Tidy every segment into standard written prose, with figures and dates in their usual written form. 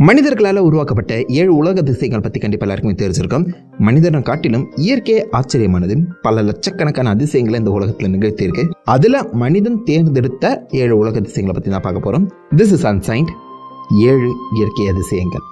மனிதர்களால் உருவாக்கப்பட்ட 7 உலக அதிசயங்கள் பற்றி கண்டிப்பாக எல்லாருக்குமே தெரிஞ்சிருக்கும். மனிதனை காட்டிலும் இயற்கையே ஆச்சரியமானது. பல லட்சக்கணக்கான அதிசயங்களை இந்த உலகத்தில் நிகழ்த்தியிருக்கு. அதில் மனிதன் தேர்ந்தெடுத்த 7 உலக அதிசயங்களை பற்றி தான் பார்க்க போகிறோம். திஸ் இஸ் அன்சைன்ட் 7 இயற்கை அதிசயங்கள்.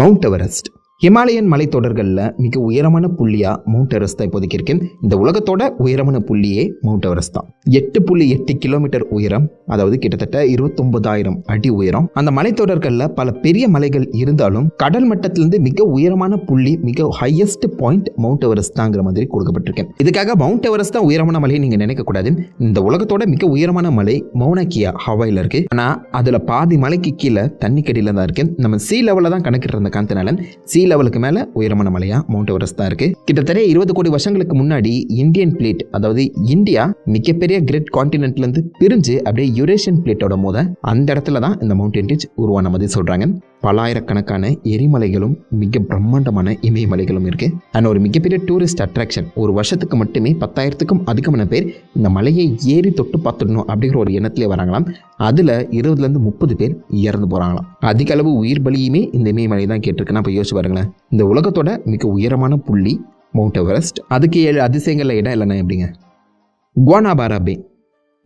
மவுண்ட் எவரெஸ்ட் ஹிமாலயன் மலைத்தொடர்களில் மிக உயரமான புள்ளியா மவுண்ட் எவரெஸ்ட் தான் இப்போதைக்கு இருக்கு. இந்த உலகத்தோட உயரமான புள்ளியே மவுண்ட் எவரெஸ்ட் தான். 8.8 கிலோமீட்டர் உயரம், அதாவது கிட்டத்தட்ட 29,000 அடி உயரம். அந்த மலைத்தொடர்களில் பல பெரிய மலைகள் இருந்தாலும் கடல் மட்டத்திலிருந்து மிக உயரமான புள்ளி, மிக ஹையஸ்ட் பாயிண்ட் மவுண்ட் எவரெஸ்ட் தாங்கிற மாதிரி கொடுக்கப்பட்டிருக்கு. இதுக்காக மவுண்ட் எவரெஸ்ட் தான் உயரமான மலையை நீங்க நினைக்க கூடாது. இந்த உலகத்தோட மிக உயரமான மலை மௌனா கியா ஹவாயில இருக்கு. ஆனா அதுல பாதி மலைக்கு கீழே தண்ணி கடியில தான் இருக்கு. நம்ம சீ லெவலில் தான் கணக்கிட்டு இருந்த காரணத்தினால சீ லெவலுக்கு மேல உயரமான மலையா மவுண்ட் எவரெஸ்ட் தான் இருக்கு. கிட்டத்தட்ட 20 கோடி வருஷங்களுக்கு முன்னாடி இந்தியன் பிளேட், அதாவது இந்தியா மிகப்பெரிய கிரேட் கான்டினென்ட்ல இருந்து பிரிஞ்சு அப்படியே யூரேஷியன் பிளேட்டோட மோத அந்த இடத்துல தான் இந்த மவுண்டன் ரேஞ்ச் உருவான மாதிரி சொல்றாங்க. பலாயிரக்கணக்கான எரிமலைகளும் மிக பிரம்மாண்டமான இமயமலைகளும் இருக்கு. அண்ட் ஒரு மிகப்பெரிய டூரிஸ்ட் அட்ராக்ஷன். ஒரு வருஷத்துக்கு மட்டுமே 10,000க்கும் அதிகமான பேர் இந்த மலையை ஏறி தொட்டு பார்த்துடணும் அப்படிங்கிற ஒரு எண்ணத்திலே வராங்களாம். அதுல 20லேருந்து 30 பேர் இறந்து போறாங்களாம். அதிக அளவு உயிர் பலியுமே இந்த இமயமலை தான் கேட்டிருக்குன்னா அப்ப யோசிச்சு பாருங்களேன். இந்த உலகத்தோட மிக உயரமான புள்ளி மவுண்ட் எவரெஸ்ட். அதுக்கு 7 அதிசயங்கள்ல இடம் இல்லைன்னா எப்படிங்க? குவானாபாரா பே,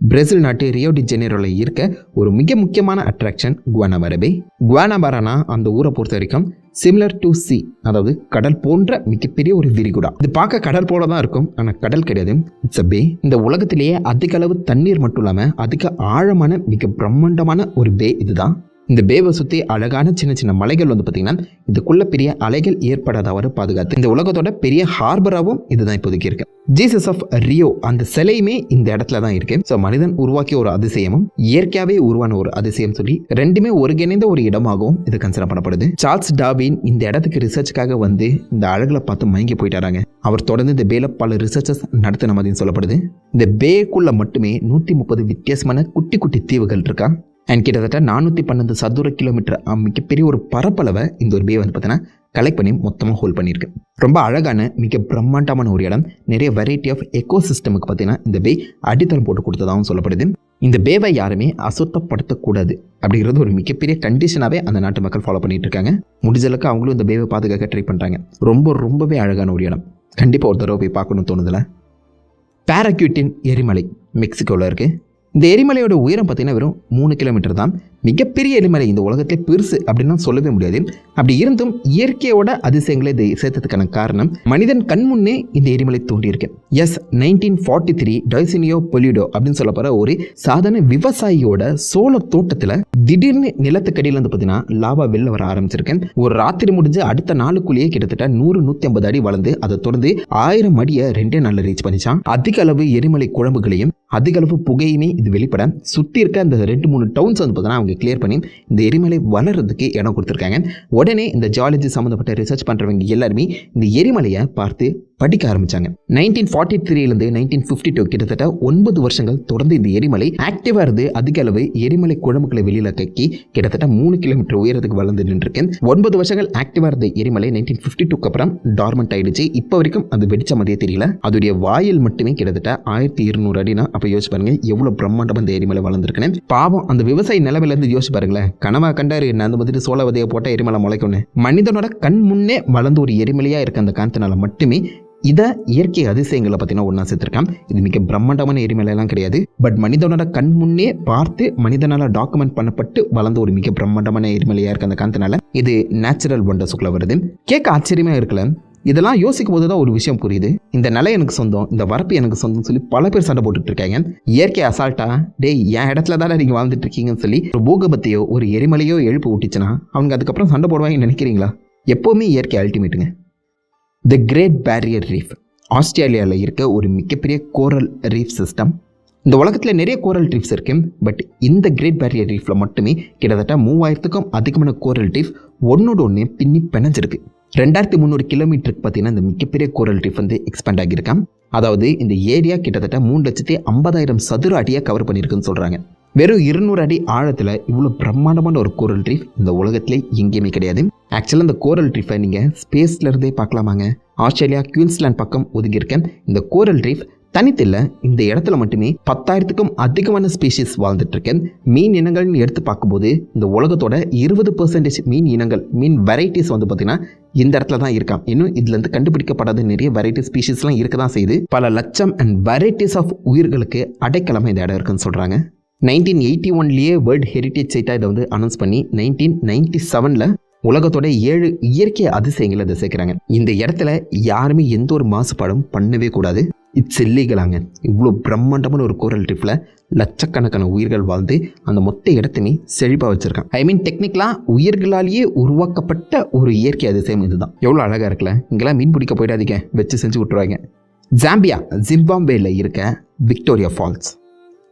பிரேசில் நாட்டு ரியோ டி ஜெனீரோவில் இருக்க ஒரு மிக முக்கியமான அட்ராக்ஷன் குவானாபாரா பே. குவானாபாரானா அந்த ஊரை பொறுத்த வரைக்கும் சிமிலர் டு சி, அதாவது கடல் போன்ற மிகப்பெரிய ஒரு விரிகுடா. இது பார்க்க கடல் போல தான் இருக்கும், ஆனால் கடல் கிடையாது. இட்ஸ் அ பே. இந்த உலகத்திலேயே அதிக அளவு தண்ணீர் மட்டும் இல்லாமல் அதிக ஆழமான மிக பிரம்மாண்டமான ஒரு பே இதுதான். இந்த பேவை சுற்றி அழகான சின்ன சின்ன மலைகள் வந்து பார்த்தீங்கன்னா இதுக்குள்ள பெரிய அலைகள் ஏற்படாதவாறு பாதுகாத்து இந்த உலகத்தோட பெரிய ஹார்பராகவும் இதுதான் இப்போதைக்கு இருக்கு. ஜீசஸ் ஆஃப் ரியோ அந்த சிலையுமே இந்த இடத்துல தான் இருக்கு. ஸோ மனிதன் உருவாக்கிய ஒரு அதிசயமும் இயற்கையாகவே உருவான ஒரு அதிசயம் சொல்லி ரெண்டுமே ஒருங்கிணைந்த ஒரு இடமாகவும் இது கன்சிடர் பண்ணப்படுது. சார்ல்ஸ் டார்வின் இந்த இடத்துக்கு ரிசர்ச்சுக்காக வந்து இந்த அழகுல பார்த்து மயங்கி போயிட்டாராங்க. அவர் தொடர்ந்து இந்த பேல பல ரிசர்ச்சஸ் நடத்தின மாதிரி சொல்லப்படுது. இந்த பேக்குள்ள மட்டுமே 130 வித்தியாசமான குட்டி குட்டி தீவுகள் இருக்கா. அண்ட் கிட்டத்தட்ட 412 சதுர கிலோமீட்டர் மிகப்பெரிய ஒரு பரப்பளவை இந்த ஒரு பே வந்து பார்த்தீங்கன்னா கலெக்ட் பண்ணி மொத்தமாக ஹோல்ட் பண்ணியிருக்கு. ரொம்ப அழகான மிக பிரம்மாண்டமான ஒரு இடம். நிறைய வெரைட்டி ஆஃப் எக்கோ சிஸ்டமுக்கு பார்த்தீங்கன்னா இந்த பே அடித்தளம் போட்டு கொடுத்ததாகவும் சொல்லப்படுது. இந்த பேவை யாருமே அசுத்தப்படுத்தக்கூடாது அப்படிங்கிறது ஒரு மிகப்பெரிய கண்டிஷனாகவே அந்த நாட்டு மக்கள் ஃபாலோ பண்ணிட்டு இருக்காங்க. முடிஞ்சளவுக்கு அவங்களும் இந்த பேவை பாதுகாக்க ட்ரை பண்ணுறாங்க. ரொம்பவே அழகான ஒரு இடம். கண்டிப்பாக ஒரு தடவை போய் பார்க்கணும்னு தோணுதில்ல. பாராக்யூட்டின் எரிமலை மெக்சிகோவில் இருக்குது. இந்த எரிமலையோட உயரம் பார்த்தீங்கன்னா வெறும் 3 கிலோமீட்டர் தான். மிகப்பெரிய எரிமலை, இந்த உலகத்திலே பெருசு அப்படின்னு சொல்லவே முடியாது. அப்படி இருந்தும் இயற்கையோட அதிசயங்களை இதை சேர்த்ததுக்கான காரணம் மனிதன் கண் முன்னே இந்த எரிமலை தோண்டியிருக்கு. 1943 டைசினியோ பொலிடோ அப்படின்னு சொல்ல போற ஒரு சாதாரண விவசாயியோட சோள தோட்டத்தில் திடீர்னு நிலத்துக்கடியில் வந்து பார்த்தீங்கன்னா லாவா வெளில வர ஆரம்பிச்சிருக்கேன். ஒரு ராத்திரி முடிஞ்சு அடுத்த நாளுக்குள்ளேயே கிட்டத்தட்ட 100-150 அடி வளர்ந்து அதை தொடர்ந்து 1000 அடியை 2 நாளில் ரீச் பண்ணிச்சான். அதிக அளவு எரிமலை குழம்புகளையும் அதிக அளவு புகையுமே இது வெளிப்பட சுற்றி இருக்க அந்த 2-3 டவுன்ஸ் வந்து பார்த்தீங்கன்னா அவங்க கிளியர் பண்ணி இந்த எரிமலை வளர்றதுக்கு இடம் கொடுத்துருக்காங்க. உடனே இந்த ஜியாலஜி சம்மந்தப்பட்ட ரிசர்ச் பண்ணுறவங்க எல்லாருமே இந்த எரிமலையை பார்த்து படிக்க ஆரம்பிச்சாங்க. 1943 1952 கிட்டத்தட்ட 9 வருஷங்கள் தொடர்ந்து இந்த எரிமலை ஆக்டிவா இருந்து அதிக அளவு எரிமலை குழம்புகளை வெளியில கக்கி கிட்டத்தட்ட 3 கிலோமீட்டர் உயரத்துக்கு வளர்ந்து நின்றுருக்கு. 9 வருஷங்கள் ஆக்டிவா இருந்த எரிமலை 1952 அப்புறம் டார்மெண்ட் ஆயிடுச்சு. இப்போ வரைக்கும் அது வெடிச்ச மாதிரியே தெரியல. அதோடைய வாயில் மட்டுமே கிட்டத்தட்ட 1200 அடினா அப்ப யோசிச்சு பாருங்க எவ்வளவு பிரம்மாண்டமா இந்த எரிமலை வளர்ந்துருக்குன்னு. பாவம் அந்த விவசாயி நிலைமையில இருந்து யோசிச்சு பாருங்களேன். கனவா கண்டாரு அந்த மாதிரி சோள விதையை போட்ட எரிமலை முளைக்கும்னு. மனிதனோட கண் முன்னே வளர்ந்து ஒரு எரிமலையா இருக்க அந்த காரணத்தினால மட்டுமே இதை இயற்கை அதிசயங்களை பார்த்தீங்கன்னா ஒன்றா சேர்த்துருக்கான். இது மிக பிரம்மாண்டமான எரிமலையெல்லாம் கிடையாது. பட் மனிதனோட கண் முன்னே பார்த்து மனிதனால டாக்குமெண்ட் பண்ணப்பட்டு வளர்ந்த ஒரு மிக பிரம்மாண்டமான எரிமலையாக இருக்க அந்த காரணத்தினால இது நேச்சுரல் ஒண்டர்ஸுக்குள்ள வருது. கேட்க ஆச்சரியமா இருக்கல. இதெல்லாம் யோசிக்கும் போது தான் ஒரு விஷயம் புரியுது. இந்த நிலை எனக்கு சொந்தம், இந்த வரப்பு எனக்கு சொந்தம் சொல்லி பல பேர் சண்டை போட்டுட்டு இருக்காங்க. இயற்கை அசால்ட்டா டேய் என் இடத்துல தானே நீங்கள் வாழ்ந்துட்டு இருக்கீங்கன்னு சொல்லி ஒரு பூகம்பத்தையோ ஒரு எரிமலையோ எழுப்பு விட்டுச்சுன்னா அவங்க அதுக்கப்புறம் சண்டை போடுவாங்கன்னு நினைக்கிறீங்களா? எப்போவுமே இயற்கை அல்டிமேட்டுங்க. தி கிரேட் பேரியர் ரீஃப் ஆஸ்திரேலியாவில் இருக்க ஒரு மிகப்பெரிய கோரல் ரீஃப் சிஸ்டம். இந்த உலகத்தில் நிறைய கோரல் ரீஃப்ஸ் இருக்கு. பட் இந்த கிரேட் பேரியர் ரீஃப்ல மட்டுமே கிட்டத்தட்ட 3000க்கும் அதிகமான கோரல் ரீஃப் ஒன்னோட ஒன்று பின்னி பிணைஞ்சிருக்கு. 2300 கிலோமீட்டருக்கு பார்த்தீங்கன்னா இந்த மிகப்பெரிய கோரல் ரீஃப் வந்து எக்ஸ்பேண்ட் ஆகியிருக்கான். அதாவது இந்த ஏரியா கிட்டத்தட்ட 3,50,000 சதுர அடியாக கவர் பண்ணியிருக்குன்னு சொல்கிறாங்க. வெறும் 200 அடி ஆழத்தில் இவ்வளோ பிரம்மாண்டமான ஒரு கோரல் ரீஃப் இந்த உலகத்திலே எங்கேயுமே கிடையாது. ஆக்சுவலாக இந்த கோரல் ரீஃபை நீங்கள் ஸ்பேஸ்லேருந்தே பார்க்கலாமாங்க. ஆஸ்திரேலியா குயின்ஸ்லாண்ட் பக்கம் ஒதுங்கியிருக்கேன். இந்த கோரல் ரீஃப் தனித்தில்ல, இந்த இடத்துல மட்டுமே 10,000க்கும் அதிகமான ஸ்பீஷிஸ் வாழ்ந்துட்டு இருக்கு. மீன் இனங்கள்னு எடுத்து பார்க்கும்போது இந்த உலகத்தோட 20% மீன் இனங்கள், மீன் வெரைட்டிஸ் வந்து பார்த்தீங்கன்னா இந்த இடத்துல தான் இருக்கான். இன்னும் இதுல இருந்து கண்டுபிடிக்கப்படாத நிறைய வெரைட்டி ஸ்பீஷிஸ்லாம் இருக்க தான் செய்யுது. பல லட்சம் அண்ட் வெரைட்டிஸ் ஆஃப் உயிர்களுக்கு அடைக்கலமாக இந்த இடம் இருக்குன்னு சொல்றாங்க. 1981 வேர்ல்ட் ஹெரிட்டேஜ் சைட்டாக இதை வந்து அனௌன்ஸ் பண்ணி 1997 உலகத்தோட 7 இயற்கை அதிசயங்களை இதை சேர்க்குறாங்க. இந்த இடத்துல யாருமே எந்த ஒரு மாசுபாடும் பண்ணவே கூடாது. இட்ஸ் இல்லீகலாங்க. இவ்வளோ பிரம்மாண்டமான ஒரு கோரல் ரீஃபில் லட்சக்கணக்கான உயிர்கள் வாழ்ந்து அந்த மொத்த இடத்தையுமே செழிப்பாக வச்சுருக்கான். ஐ மீன் டெக்னிக்கலாக உயிர்களாலேயே உருவாக்கப்பட்ட ஒரு இயற்கை அதிசயம் இதுதான். எவ்வளோ அழகாக இருக்குல்ல. இங்கெல்லாம் மீன் பிடிக்க போயிடாதீங்க, வச்சு செஞ்சு விட்டுருவாங்க. ஜாம்பியா, ஜிம்பாப்வேல இருக்க விக்டோரியா ஃபால்ஸ்.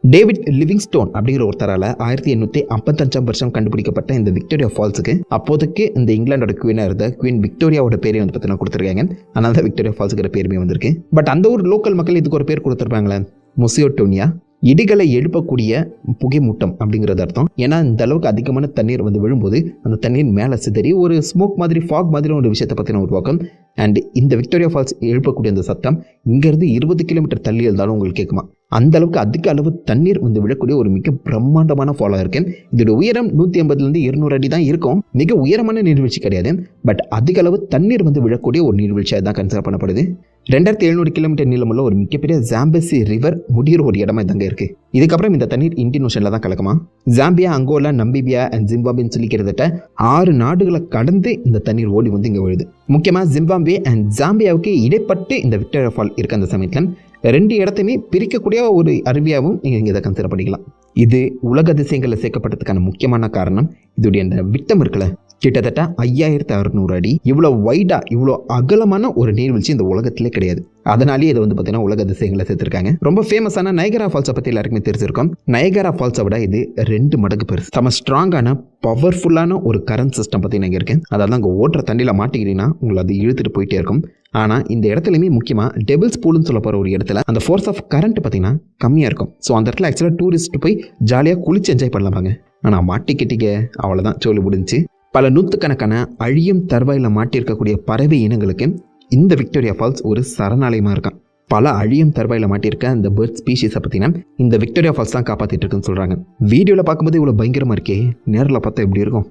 டேவிட் லிவிங்ஸ்டோன் அப்படிங்கிற ஒருத்தரால் 1855 கண்டுபிடிக்கப்பட்ட இந்த விக்டோரியா ஃபால்ஸுக்கு அப்போதைக்கு இந்த இங்கிலாண்டோட குவீனாக இருந்த குவீன் விக்டோரியாவோட பேரை வந்து பார்த்தீங்கன்னா கொடுத்துருக்காங்க. அதனால தான் விக்டோரியா ஃபால்ஸுங்கிற பேருமே வந்திருக்கு. பட் அந்த ஒரு லோக்கல் மக்கள் இதுக்கு ஒரு பேர் கொடுத்துருப்பாங்களே, மொசியோட்டோனியா, இடிகளை எழுப்பக்கூடிய புகைமூட்டம் அப்படிங்கிறது அர்த்தம். ஏன்னா இந்த அளவுக்கு அதிகமான தண்ணீர் வந்து விழும்போது அந்த தண்ணீர் மேலே சிதறி ஒரு ஸ்மோக் மாதிரி, ஃபாக் மாதிரி ஒரு விஷயத்தை பற்றின உருவாக்கும். அண்ட் இந்த விக்டோரியா ஃபால்ஸ் எழுப்பக்கூடிய அந்த சத்தம் இங்கேருந்து 20 கிலோமீட்டர் தள்ளி இருந்தாலும் உங்களுக்கு கேட்குமா. அந்த அளவுக்கு அதிக அளவு தண்ணீர் வந்து விழக்கூடிய ஒரு மிக பிரம்மாண்டமான ஃபாலாக இருக்கு. இதோட உயரம் 150 to 200 அடி தான் இருக்கும். மிக உயரமான நீர்வீழ்ச்சி கிடையாது, பட் அதிக அளவு தண்ணீர் வந்து விழக்கூடிய ஒரு நீர்வீழ்ச்சியாக தான் கன்சிடர் பண்ணப்படுது. 2700 கிலோமீட்டர் நீளமுள்ள ஒரு மிகப்பெரிய ஜாம்பசி ரிவர் முடிகிற ஒரு இடமா இதாங்க இருக்கு. இதுக்கப்புறம் இந்த தண்ணீர் இந்தியன் ஓஷன்ல தான் கலக்குமா. ஜாம்பியா, அங்கோலா, நம்பிபியா அண்ட் ஜிம்பாப்வேன்னு சொல்லி கிட்டத்தட்ட 6 நாடுகளை கடந்து இந்த தண்ணீர் ஓடி வந்து இங்கே விழுது. முக்கியமாக ஜிம்பாப்வே அண்ட் ஜாம்பியாவுக்கு இடைப்பட்டு இந்த விக்டோரியா ஃபால் இருக்க அந்த சமயத்தில் 2 இடத்தையுமே பிரிக்கக்கூடிய ஒரு அருவியாகவும் நீங்கள் இதை கன்சிடர் பண்ணிக்கலாம். இது உலக அதிசயங்களில் சேர்க்கப்பட்டதுக்கான முக்கியமான காரணம் இதோடைய அந்த விட்டம் இருக்குல்ல, கிட்டத்தட்ட 5600 அடி. இவ்வளோ வைடாக, இவ்வளோ அகலமான ஒரு நீர்வீழ்ச்சி இந்த உலகத்திலே கிடையாது. அதனாலேயே இதை வந்து பார்த்தீங்கன்னா உலக அதிசயங்களை சேர்த்துருக்காங்க. ரொம்ப ஃபேமஸான நயகரா ஃபால்ஸை பற்றி எல்லாருக்குமே தெரிஞ்சிருக்கும். நயகரா ஃபால்ஸை விட இது 2 மடங்கு பெருசு. செம ஸ்ட்ராங்கான பவர்ஃபுல்லான ஒரு கரண்ட் சிஸ்டம் பற்றி நீங்கள் இருக்கேன். அதாவது அங்கே ஓட்டுற தண்ணியில் மாட்டிக்கிட்டீங்கன்னா உங்களை அது இழுத்துட்டு போயிட்டே இருக்கும். ஆனால் இந்த இடத்துலையுமே முக்கியமாக டெபிள்ஸ் பூல்னு சொல்ல போகிற ஒரு இடத்துல அந்த ஃபோர்ஸ் ஆஃப் கரண்ட் பார்த்தீங்கன்னா கம்மியாக இருக்கும். ஸோ அந்த இடத்துல ஆக்சுவலாக டூரிஸ்ட் போய் ஜாலியாக குளிச்சு என்ஜாய் பண்ணலாமாங்க. ஆனால் மாட்டிக்கிட்டீங்க, அவ்வளோதான், சோழி முடிஞ்சு. பல நூற்றுக்கணக்கான அழியும் தருவாயில் மாட்டியிருக்கக்கூடிய பறவை இனங்களுக்கு இந்த விக்டோரியா ஃபால்ஸ் ஒரு சரணாலயமாக இருக்கான். பல அழியும் தருவாயில் மாட்டியிருக்க அந்த பேர்ட் ஸ்பீஷீஸை பார்த்தீங்கன்னா இந்த விக்டோரியா ஃபால்ஸ் தான் காப்பாற்றிட்டு இருக்குன்னு சொல்கிறாங்க. வீடியோவில் பார்க்கும்போது இவ்வளோ பயங்கரமாக இருக்கே, நேரில் பார்த்தா எப்படி இருக்கும்.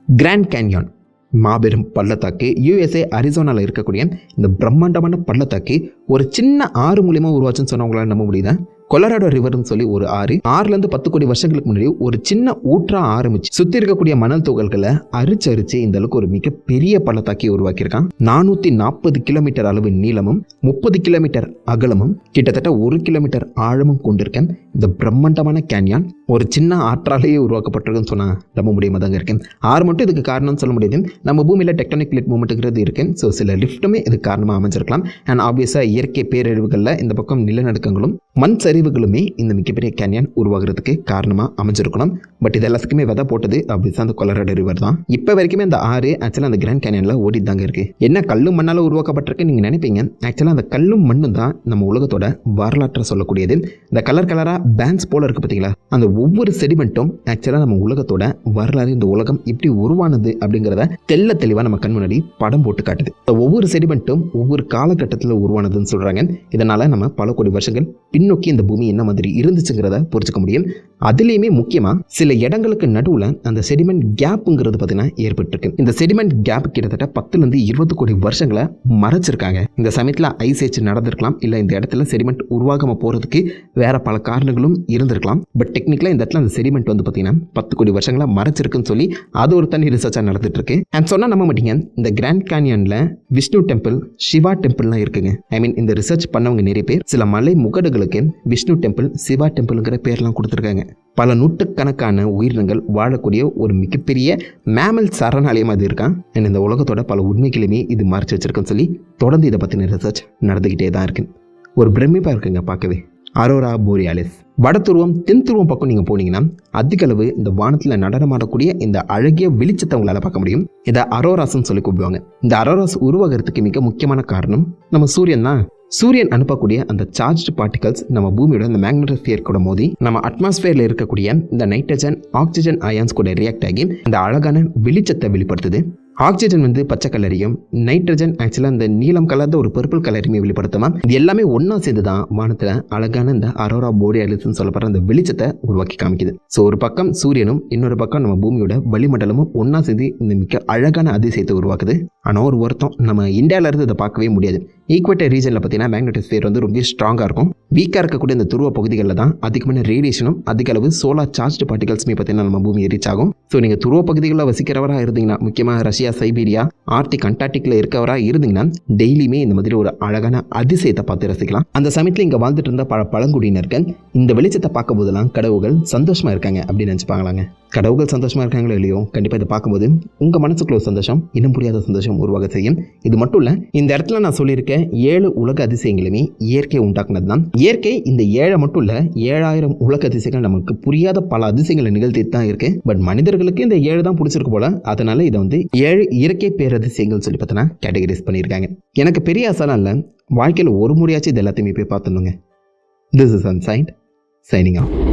கிராண்ட் கேன்யான் மாபெரும் பள்ளத்தாக்கு. USA அரிசோனாவில் இருக்கக்கூடிய இந்த பிரம்மாண்டமான பள்ளத்தாக்கு ஒரு சின்ன ஆறு மூலியமாக உருவாச்சுன்னு சொன்னவங்களால நம்ப முடியுதா? கொலராடோ ரிவர்னு சொல்லி ஒரு ஆறு 6லேருந்து 10 கோடி வருஷங்களுக்கு முன்னாடி ஒரு சின்ன ஊற்றா ஆரம்பிச்சு சுற்றி இருக்கக்கூடிய மணல் துகள்களை அரிச்சு இந்த அளவுக்கு ஒரு மிகப்பெரிய பள்ளத்தாக்கி உருவாக்கியிருக்கான். 440 கிலோமீட்டர் அளவு நீளமும் 30 கிலோமீட்டர் அகலமும் கிட்டத்தட்ட 1 கிலோமீட்டர் ஆழமும் கொண்டிருக்கேன். இந்த பிரம்மாண்டமான கேன்யான் ஒரு சின்ன ஆற்றாலேயே உருவாக்கப்பட்டிருக்குன்னு சொன்னால் நம்ப முடியாம தாங்க இருக்கேன். ஆறு மட்டும் இதுக்கு காரணம்னு சொல்ல முடியாது. நம்ம பூமியில் டெக்டானிக் பிளேட் மூவ்மெண்ட்டுங்கிறது இருக்கு. ஸோ சில லிஃப்ட்டுமே இதுக்கு காரணமாக அமைஞ்சிருக்கலாம். அண்ட் ஆப்வியஸாக இயற்கை பேரழிவுகளில் இந்த பக்கம் நிலநடுக்கங்களும் மண் சரிவுகளுமே இந்த மிகப்பெரிய கேன்யான் உருவாகிறதுக்கு காரணமாக அமைஞ்சிருக்கணும். பட் இது எல்லாத்துக்குமே விதை போட்டது ஆப்வியஸாக அந்த கொலராடோ ரிவர் தான். இப்போ வரைக்குமே அந்த ஆறு ஆக்சுவலாக அந்த கிராண்ட் கேன்யானில் ஓடி தாங்க இருக்கு. என்ன கல்லும் மண்ணால் உருவாக்கப்பட்டிருக்கு நீங்கள் நினைப்பீங்க. ஆக்சுவலாக அந்த கல்லும் மண்ணும் தான் நம்ம உலகத்தோட வரலாற்றை சொல்லக்கூடியது. இந்த கலராக பேண்ட்ஸ் போல இருக்கு பார்த்தீங்களா, அந்த ஒவ்வொரு செடிமெண்ட்டும் ஆக்சுவலாக நம்ம உலகத்தோட வரலாறு, இந்த உலகம் இப்படி உருவானது அப்படிங்கிறத தெல்ல தெளிவாக நம்ம கண் முன்னாடி படம் போட்டு காட்டுது. ஒவ்வொரு செடிமெண்ட்டும் ஒவ்வொரு காலகட்டத்தில் உருவானதுன்னு சொல்கிறாங்க. இதனால் நம்ம பல கோடி வருஷங்கள் பின்னோக்கி இந்த பூமி என்ன மாதிரி இருந்துச்சுங்கிறத புரிஞ்சுக்க முடியும். அதுலேயுமே முக்கியமாக சில இடங்களுக்கு நடுவில் அந்த செடிமெண்ட் கேப்புங்கிறது பார்த்தீங்கன்னா ஏற்பட்டிருக்கு. இந்த செடிமெண்ட் கேப் கிட்டத்தட்ட 10லேருந்து 20 கோடி வருஷங்களை மறைச்சிருக்காங்க. இந்த சமயத்தில் ஐஸ் ஏஜ் நடந்திருக்கலாம், இல்லை இந்த இடத்துல செடிமெண்ட் உருவாகாமல் போகிறதுக்கு வேற பல காரணங்களும் இருந்திருக்கலாம். பட் டெக்னிக்கலாக இந்த இடத்துல அந்த செடிமெண்ட் வந்து பார்த்தீங்கன்னா 10 கோடி வருஷங்களா மறைச்சிருக்குன்னு சொல்லி அது ஒரு தனி ரிசர்ச்சாக நடந்துட்டு இருக்கு. அண்ட் சொன்னால் நம்ப மாட்டீங்க, இந்த கிராண்ட் கேன்யானில் விஷ்ணு டெம்பிள், சிவா டெம்பிள்லாம் இருக்குங்க. ஐ மீன் இந்த ரிசர்ச் பண்ணவங்க நிறைய பேர் சில மலை முகடுகளுக்கு விஷ்ணு டெம்பிள், சிவா டெம்பிள்ங்கிற பேர்லாம் கொடுத்துருக்காங்க. பல நூற்றுக்கணக்கான உயிரினங்கள் வாழக்கூடிய ஒரு மிகப்பெரிய மேமல் சரணாலயம் அது இருக்கான். அண்ட் இந்த உலகத்தோட பல உண்மைகளையுமே இது மறைச்சு வச்சிருக்குன்னு சொல்லி தொடர்ந்து இதை பற்றின ரிசர்ச் நடந்துக்கிட்டே தான் இருக்கு. ஒரு பிரமிப்பாக இருக்குங்க பார்க்கவே. அரோரா போரியாலிஸ். வடதுருவம் தென்துருவம் பக்கம் நீங்கள் போனீங்கன்னா அதிக அளவு இந்த வானத்தில் நடனமாடக்கூடிய இந்த அழகிய வெளிச்சத்தை உங்களால் பார்க்க முடியும். இதை அரோராஸ்ன்னு சொல்லி கூப்பிடுவாங்க. இந்த அரோராஸ் உருவாகிறதுக்கு மிக முக்கியமான காரணம் நம்ம சூரியன் தான். சூரியன் அனுப்பக்கூடிய அந்த சார்ஜ்டு பார்ட்டிகல்ஸ் நம்ம பூமியோட இந்த மேக்னெட்டோஸ்பியர் கூட மோதி நம்ம அட்மாஸ்பியரில் இருக்கக்கூடிய இந்த நைட்ரஜன், ஆக்சிஜன் அயான்ஸ் கூட ரியாக்ட் ஆகி அந்த அழகான வெளிச்சத்தை வெளிப்படுத்துது. ஆக்சிஜன் வந்து பச்சை கலரையும், நைட்ரஜன் ஆக்சுவலாக இந்த நீலம் கலர்ந்த ஒரு பர்பிள் கலரையுமே வெளிப்படுத்துமா. இது எல்லாமே ஒன்றா சேர்ந்து தான் வானத்தில் அழகான இந்த அரோரா போரியாலிஸ்ன்னு சொல்லப்படுற அந்த வெளிச்சத்தை உருவாக்கி காமிக்குது. ஸோ ஒரு பக்கம் சூரியனும் இன்னொரு பக்கம் நம்ம பூமியோட வளிமண்டலமும் ஒன்றா சேர்ந்து இந்த மிக அழகான அதிசயத்தை உருவாக்குது. ஆனால் ஒரு வருத்தம், நம்ம இந்தியாவிலேருந்து இதை பார்க்கவே முடியாது. ஈக்குவேட்டர் ரீஜனில் பார்த்தீங்கன்னா மேக்னெட்டிஸ்பியர் வந்து ரொம்ப ஸ்ட்ராங்காக இருக்கும். வீக்காக இருக்கக்கூடிய இந்த துருவ பகுதிகளில் தான் அதிகமான ரேடியேஷனும் அதிக அளவு சோலார் சார்ஜ்டு பார்ட்டிகல்ஸுமே பார்த்தீங்கன்னா நம்ம பூமியை ரீச் ஆகும். ஸோ நீங்கள் துருவ பகுதிகளில் வசிக்கிறவராக இருந்தீங்கன்னா, முக்கியமாக ரஷ்யா, சைபீரியா, ஆர்டிக், அண்டார்டிக்கில் இருக்கவராக இருந்தீங்கன்னா டெய்லியுமே இந்த மாதிரி ஒரு அழகான அதிசயத்தை பார்த்து ரசிக்கலாம். அந்த சமயத்தில் இங்கே வாழ்ந்துட்டு இருந்த பழங்குடியினர்கள் இந்த வெளிச்சத்தை பார்க்கும் போதெல்லாம் கடவுள்கள் சந்தோஷமாக இருக்காங்க அப்படின்னு நினச்சிப்பாங்களாங்க. கடவுள்கள் சந்தோஷமாக இருக்காங்களோ இல்லையோ, கண்டிப்பாக இதை பார்க்கும்போது உங்கள் மனசுக்குள்ள ஒரு சந்தோஷம், இன்னும் புரியாத சந்தோஷம் உருவாக செய்யும். இது மட்டும் இல்லை, இந்த இடத்துல நான் சொல்லியிருக்க 7 உலக அதிசயங்களுமே இயற்கை உண்டாக்குனது தான். இயற்கை இந்த 7 மட்டும் இல்லை, 7000 உலக அதிசயங்கள் நமக்கு புரியாத பல அதிசயங்களை நிகழ்த்திட்டு தான் இருக்கு. பட் மனிதர்களுக்கு இந்த 7 தான் பிடிச்சிருக்கு போல. அதனால இதை வந்து 7 இயற்கை பேரதிசயங்கள் சொல்லி பார்த்தோன்னா கேட்டகரைஸ் பண்ணியிருக்காங்க. எனக்கு பெரிய ஆசைலாம் இல்லை, வாழ்க்கையில் ஒரு முறையாச்சும் இது எல்லாத்தையுமே போய் பார்த்துணுங்க. This is ancient signing of.